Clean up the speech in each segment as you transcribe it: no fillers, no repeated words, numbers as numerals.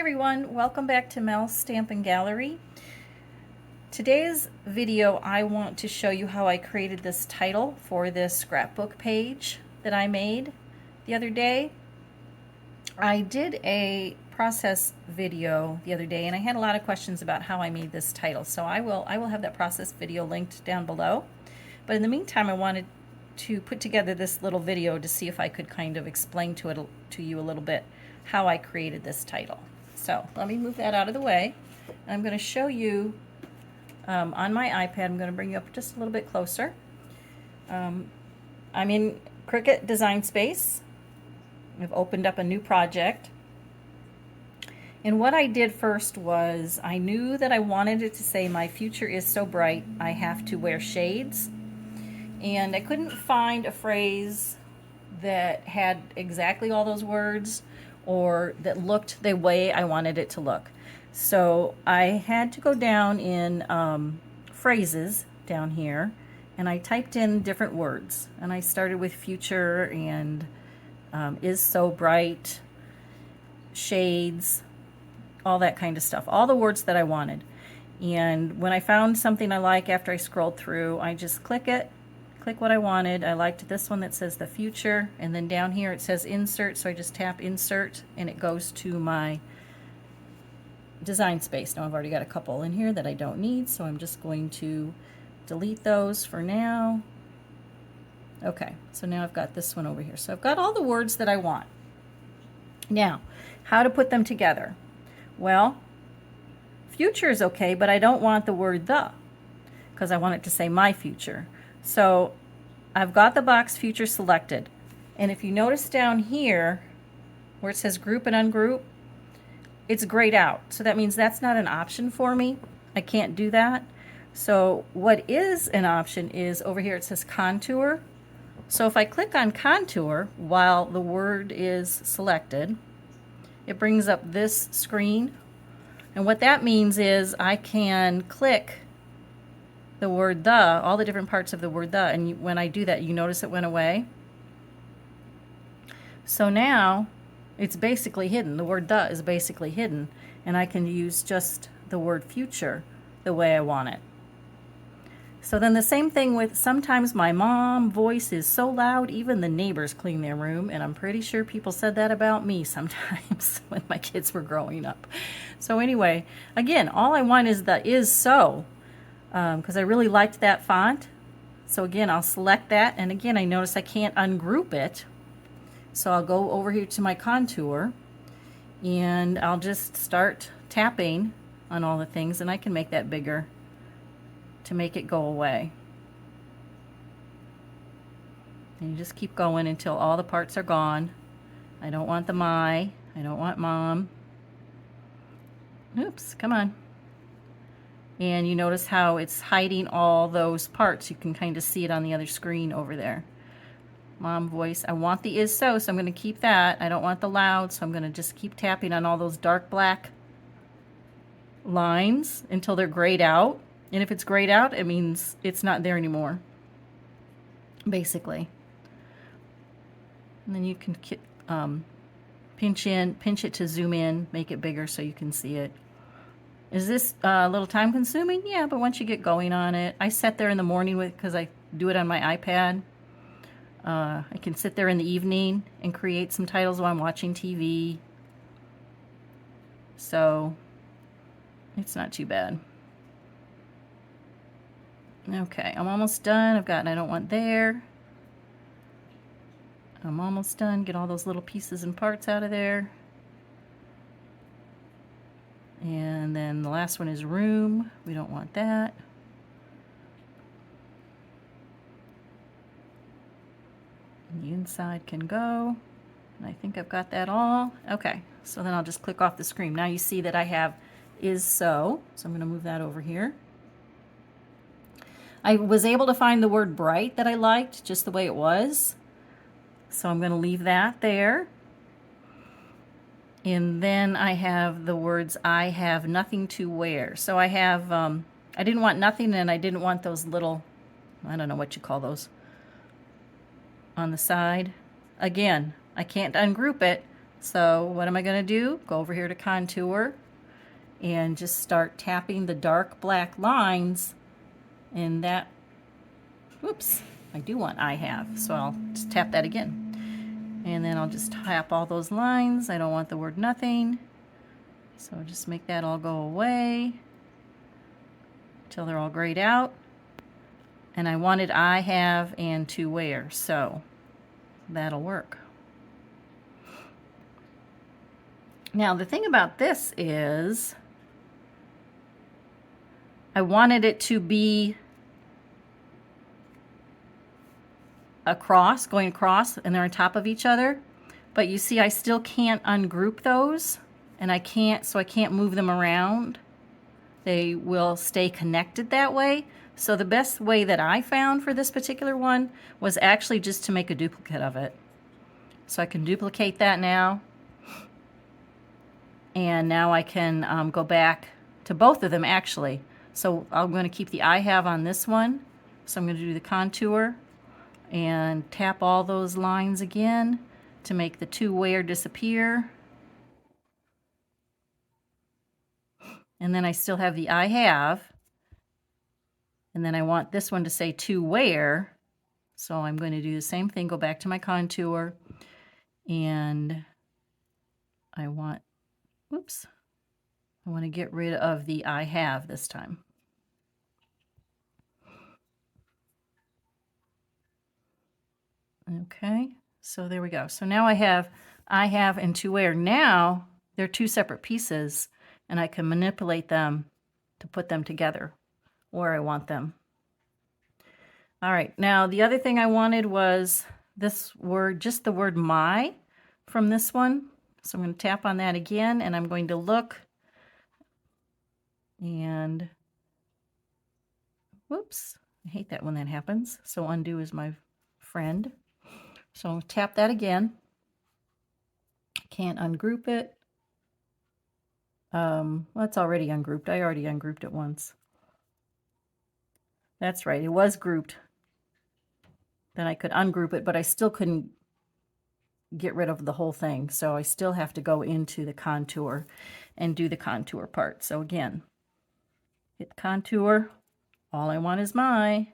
everyone, welcome back to Mel's Stampin' Gallery. Today's video I want to show you how I created this title for this scrapbook page that I made the other day. I did a process video the other day and I had a lot of questions about how I made this title, so I will have that process video linked down below. But in the meantime, I wanted to put together this little video to see if I could kind of explain to you a little bit how I created this title. So let me move that out of the way. I'm going to show you on my iPad. I'm going to bring you up just a little bit closer. I'm in Cricut Design Space. I've opened up a new project. And what I did first was I knew that I wanted it to say, "My future is so bright, I have to wear shades." And I couldn't find a phrase that had exactly all those words or that looked the way I wanted it to look. So I had to go down in phrases down here, and I typed in different words. And I started with future and is so bright, shades, all that kind of stuff, all the words that I wanted. And when I found something I like after I scrolled through, I just click what I wanted. I liked this one that says the future, and then down here it says insert, so I just tap insert and it goes to my design space. Now I've already got a couple in here that I don't need, so I'm just going to delete those for now. Okay, so now I've got this one over here. So I've got all the words that I want. Now, how to put them together? Well, future is okay, but I don't want the word the, because I want it to say my future. So I've got the box future selected, and if you notice down here where it says group and ungroup, it's grayed out. So that means that's not an option for me. I can't do that. So what is an option is over here it says contour. So if I click on contour while the word is selected, it brings up this screen, and what that means is I can click the word the, all the different parts of the word the, and when I do that, you notice it went away. So now it's basically hidden. The word the is basically hidden, and I can use just the word future the way I want it. So then the same thing with, sometimes my mom voice is so loud even the neighbors clean their room, and I'm pretty sure people said that about me sometimes when my kids were growing up. So anyway, again, all I want is the is so, because I really liked that font. So again, I'll select that, and again, I notice I can't ungroup it. So I'll go over here to my contour, and I'll just start tapping on all the things, and I can make that bigger to make it go away. And you just keep going until all the parts are gone. I don't want the my, I don't want mom. Oops, come on. And you notice how it's hiding all those parts. You can kind of see it on the other screen over there. Mom voice. I want the is so, so I'm going to keep that. I don't want the loud, so I'm going to just keep tapping on all those dark black lines until they're grayed out. And if it's grayed out, it means it's not there anymore, basically. And then you can pinch it to zoom in, make it bigger so you can see it. Is this a little time consuming? Yeah, but once you get going on it, I sat there in the morning because I do it on my iPad. I can sit there in the evening and create some titles while I'm watching TV. So it's not too bad. Okay, I'm almost done. I've got, I don't want there. I'm almost done. Get all those little pieces and parts out of there. And then the last one is room. We don't want that. And the inside can go. And I think I've got that all. Okay, so then I'll just click off the screen. Now you see that I have is so. So I'm going to move that over here. I was able to find the word bright that I liked, just the way it was. So I'm going to leave that there. And then I have the words, I have nothing to wear. So I have, I didn't want nothing, and I didn't want those little, I don't know what you call those, on the side. Again, I can't ungroup it, So what am I going to do? Go over here to contour and just start tapping the dark black lines in that. Whoops, I do want I have, so I'll just tap that again. And then I'll just tap all those lines. I don't want the word nothing. So just make that all go away until they're all grayed out. And I wanted I have and to wear, so that'll work. Now the thing about this is I wanted it to be across, going across, and they're on top of each other. But you see I still can't ungroup those, and I can't move them around. They will stay connected that way. So the best way that I found for this particular one was actually just to make a duplicate of it. So I can duplicate that now. And now I can go back to both of them actually. So I'm going to keep the I have on this one. So I'm going to do the contour and tap all those lines again to make the to wear disappear. And then I still have the I have. And then I want this one to say to wear. So I'm going to do the same thing, go back to my contour, and I want to get rid of the I have this time. Okay, so there we go. So now I have and to wear. Now they're two separate pieces, and I can manipulate them to put them together where I want them. All right, now the other thing I wanted was this word, just the word my from this one. So I'm going to tap on that again, and I'm going to look, and whoops, I hate that when that happens. So undo is my friend. So I'll tap that again. Can't ungroup it. Well, it's already ungrouped. I already ungrouped it once. That's right, it was grouped. Then I could ungroup it, but I still couldn't get rid of the whole thing. So I still have to go into the contour and do the contour part. So again, hit contour. All I want is my.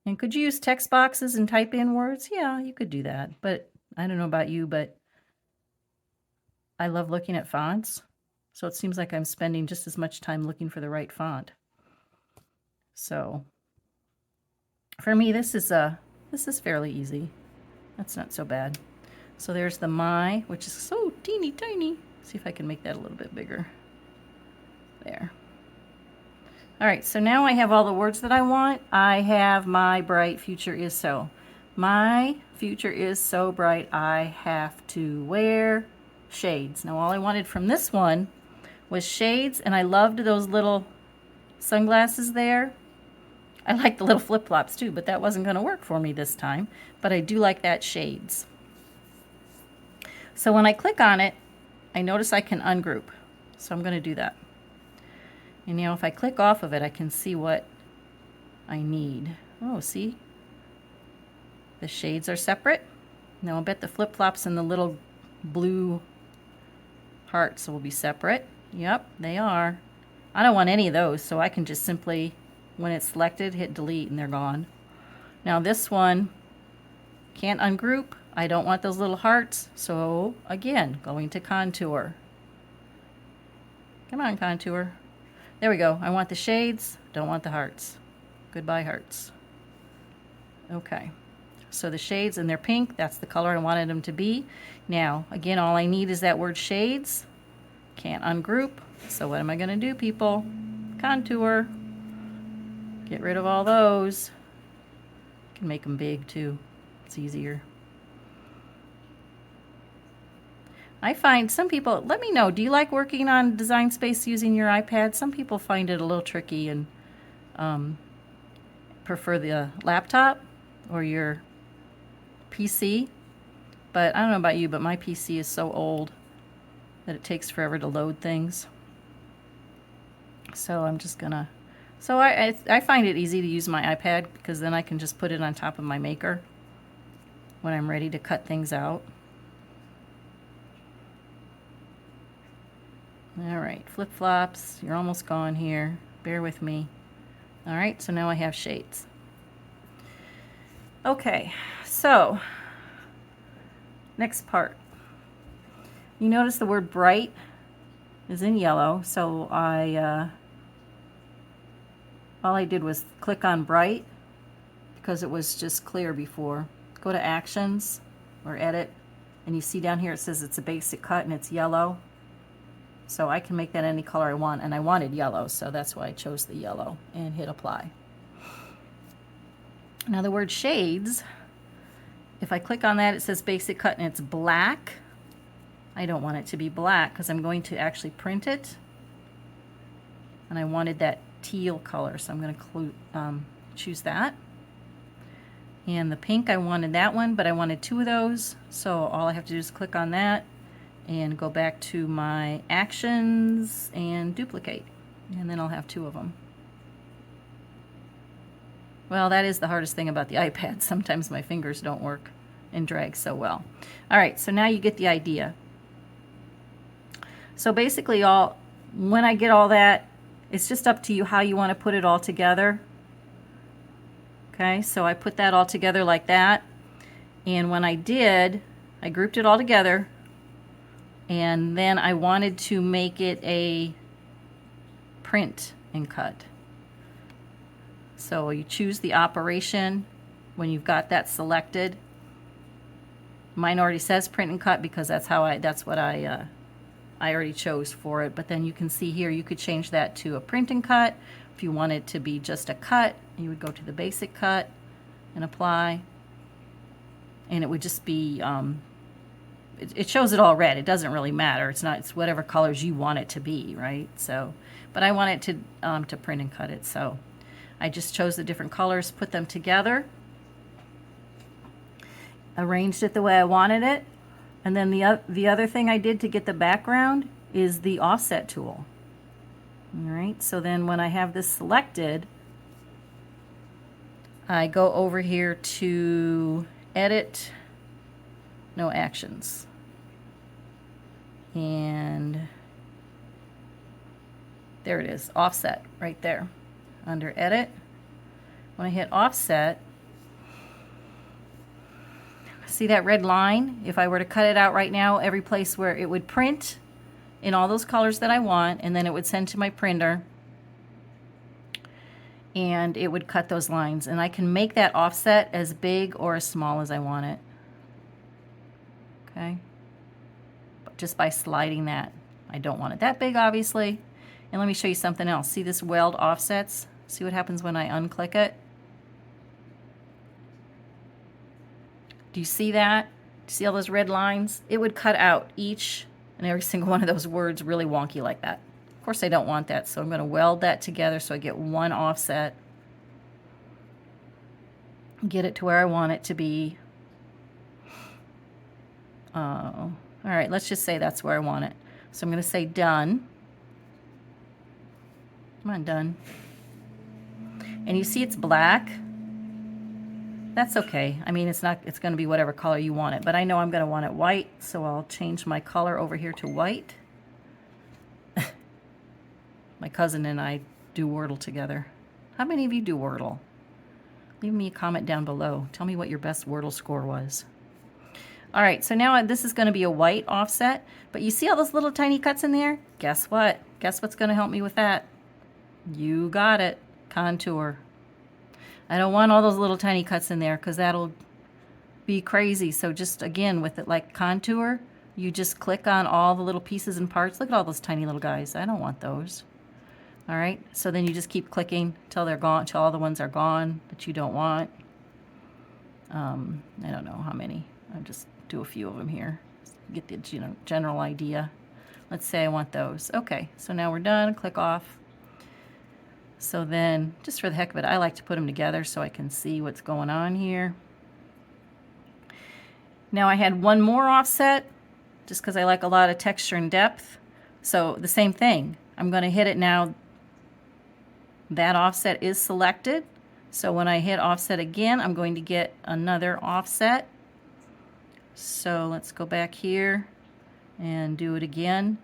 And could you use text boxes and type in words? Yeah, you could do that. But I don't know about you, but I love looking at fonts. So it seems like I'm spending just as much time looking for the right font. So for me, this is fairly easy. That's not so bad. So there's the my, which is so teeny tiny. See if I can make that a little bit bigger. There. All right, so now I have all the words that I want. I have my bright future is so. My future is so bright, I have to wear shades. Now all I wanted from this one was shades, and I loved those little sunglasses there. I like the little flip-flops too, but that wasn't going to work for me this time. But I do like that shades. So when I click on it, I notice I can ungroup. So I'm going to do that. And now if I click off of it, I can see what I need. Oh, see? The shades are separate. Now I'll bet the flip-flops and the little blue hearts will be separate. Yep, they are. I don't want any of those, so I can just simply, when it's selected, hit delete and they're gone. Now this one can't ungroup. I don't want those little hearts, so again, going to contour. Come on, contour. There we go. I want the shades, don't want the hearts. Goodbye, hearts. Okay, so the shades, and they're pink. That's the color I wanted them to be. Now, again, all I need is that word shades. Can't ungroup. So what am I going to do, people? Contour. Get rid of all those. Can make them big too. It's easier. I find some people, let me know, do you like working on Design Space using your iPad? Some people find it a little tricky and prefer the laptop or your PC. But I don't know about you, but my PC is so old that it takes forever to load things. So I'm just gonna, so I find it easy to use my iPad because then I can just put it on top of my Maker when I'm ready to cut things out. All right, flip-flops, you're almost gone here. Bear with me. All right, so now I have shades. Okay, so next part. You notice the word bright is in yellow, so all I did was click on bright because it was just clear before. Go to actions or edit, and you see down here it says it's a basic cut and it's yellow. So I can make that any color I want, and I wanted yellow, so that's why I chose the yellow and hit apply. Now the word shades, if I click on that, it says basic cut and it's black. I don't want it to be black because I'm going to actually print it, and I wanted that teal color, so I'm going to choose that. And the pink, I wanted that one, but I wanted 2 of those, so all I have to do is click on that and go back to my actions and duplicate, and then I'll have 2 of them. Well, that is the hardest thing about the iPad. Sometimes my fingers don't work and drag so well. All right, so now you get the idea. So basically when I get all that, it's just up to you how you want to put it all together. Okay, so I put that all together like that, and when I did, I grouped it all together, and then I wanted to make it a print and cut. So you choose the operation when you've got that selected. Mine already says print and cut because that's what I already chose for it, but then you can see here you could change that to a print and cut. If you want it to be just a cut, you would go to the basic cut and apply, and it would just be it shows it all red. It doesn't really matter. It's whatever colors you want it to be, right? So, but I want it to print and cut it, so I just chose the different colors, put them together, arranged it the way I wanted it, and then the other thing I did to get the background is the offset tool. All right, so then when I have this selected, I go over here to edit, no actions, and there it is, offset right there under edit. When I hit offset, see that red line? If I were to cut it out right now, every place where it would print in all those colors that I want, and then it would send to my printer, and it would cut those lines, and I can make that offset as big or as small as I want it. Okay, but just by sliding that. I don't want it that big, obviously. And let me show you something else. See this weld offsets? See what happens when I unclick it? Do you see that? Do you see all those red lines? It would cut out each and every single one of those words really wonky like that. Of course I don't want that, so I'm going to weld that together so I get one offset. Get it to where I want it to be. All right, let's just say that's where I want it. So I'm going to say done. Come on, done. And you see it's black. That's okay. I mean, it's going to be whatever color you want it, but I know I'm going to want it white, so I'll change my color over here to white. My cousin and I do Wordle together. How many of you do Wordle? Leave me a comment down below. Tell me what your best Wordle score was. All right, so now this is going to be a white offset, but you see all those little tiny cuts in there? Guess what? Guess what's going to help me with that? You got it. Contour. I don't want all those little tiny cuts in there because that'll be crazy. So just again with it like contour, you just click on all the little pieces and parts. Look at all those tiny little guys. I don't want those. All right, so then you just keep clicking till they're gone, till all the ones are gone that you don't want. I don't know how many. I'll just do a few of them here. Get the general idea. Let's say I want those. Okay, so now we're done. Click off. So then, just for the heck of it, I like to put them together so I can see what's going on here. Now I had one more offset, just because I like a lot of texture and depth. So the same thing. I'm going to hit it now. That offset is selected. So when I hit offset again, I'm going to get another offset. So let's go back here and do it again.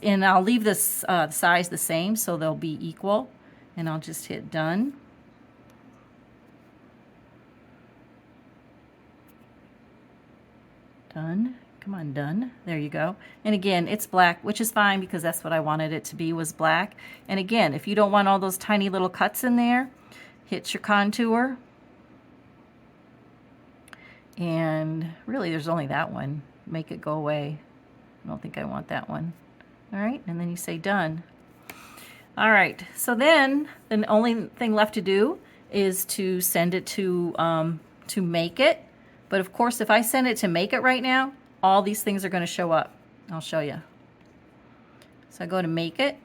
And I'll leave this size the same so they'll be equal, and I'll just hit done. Done. Come on, done. There you go. And again, it's black, which is fine because that's what I wanted it to be, was black. And again, if you don't want all those tiny little cuts in there, hit your contour. And really, there's only that one. Make it go away. I don't think I want that one. All right, and then you say done. All right, so then the only thing left to do is to send it to Make It. But of course, if I send it to Make It right now, all these things are going to show up. I'll show you. So I go to Make It.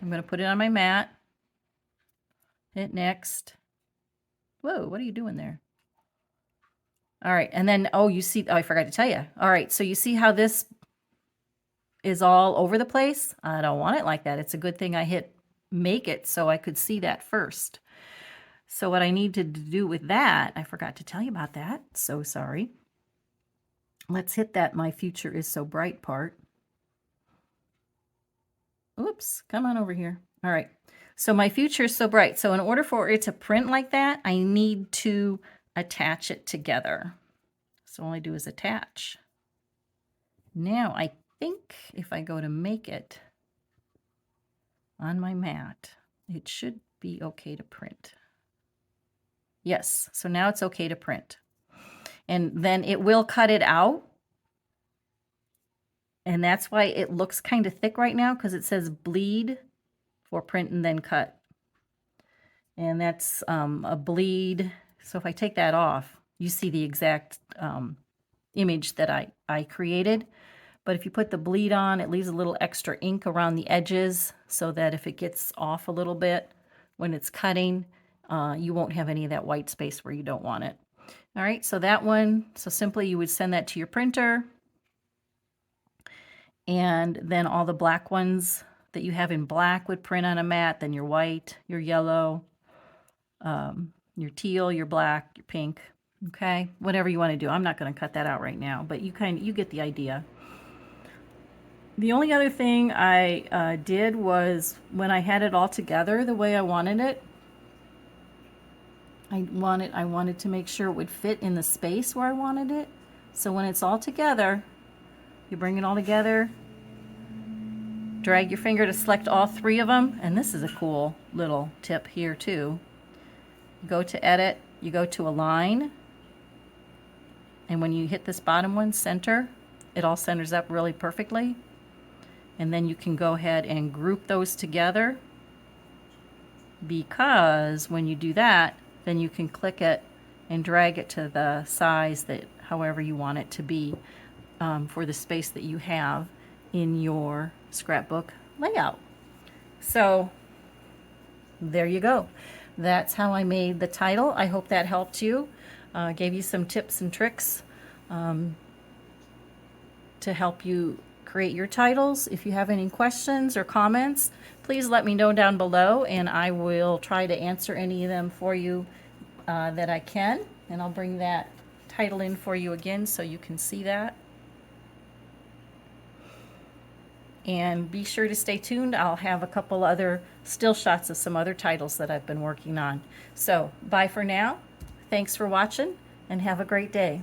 I'm going to put it on my mat. Hit next. Whoa, what are you doing there? All right, and then, oh, you see, oh, I forgot to tell you. All right, so you see how this is all over the place? I don't want it like that. It's a good thing I hit Make It so I could see that first. So what I need to do with that, I forgot to tell you about that. So sorry. Let's hit that My Future Is So Bright part. Oops, come on over here. All right, so My Future Is So Bright. So in order for it to print like that, I need to attach it together. So all I do is attach. Now I think if I go to Make It on my mat, it should be okay to print. Yes, so now it's okay to print. And then it will cut it out. And that's why it looks kind of thick right now, because it says bleed for print and then cut. And that's a bleed. So if I take that off, you see the exact image that I created. But if you put the bleed on, it leaves a little extra ink around the edges so that if it gets off a little bit when it's cutting, you won't have any of that white space where you don't want it. All right, so that one, so simply you would send that to your printer, and then all the black ones that you have in black would print on a mat, then your white, your yellow, your teal, your black, your pink, okay? Whatever you want to do. I'm not going to cut that out right now, but you get the idea. The only other thing I did was when I had it all together the way I wanted it, I wanted to make sure it would fit in the space where I wanted it. So when it's all together, you bring it all together, drag your finger to select all three of them, and this is a cool little tip here too. You go to Edit, you go to Align, and when you hit this bottom one, Center, it all centers up really perfectly. And then you can go ahead and group those together, because when you do that, then you can click it and drag it to the size that however you want it to be for the space that you have in your scrapbook layout. So there you go. That's how I made the title. I hope that helped you, gave you some tips and tricks to help you create your titles. If you have any questions or comments, please let me know down below, and I will try to answer any of them for you that I can. And I'll bring that title in for you again so you can see that. And be sure to stay tuned. I'll have a couple other still shots of some other titles that I've been working on. So bye for now. Thanks for watching, and have a great day.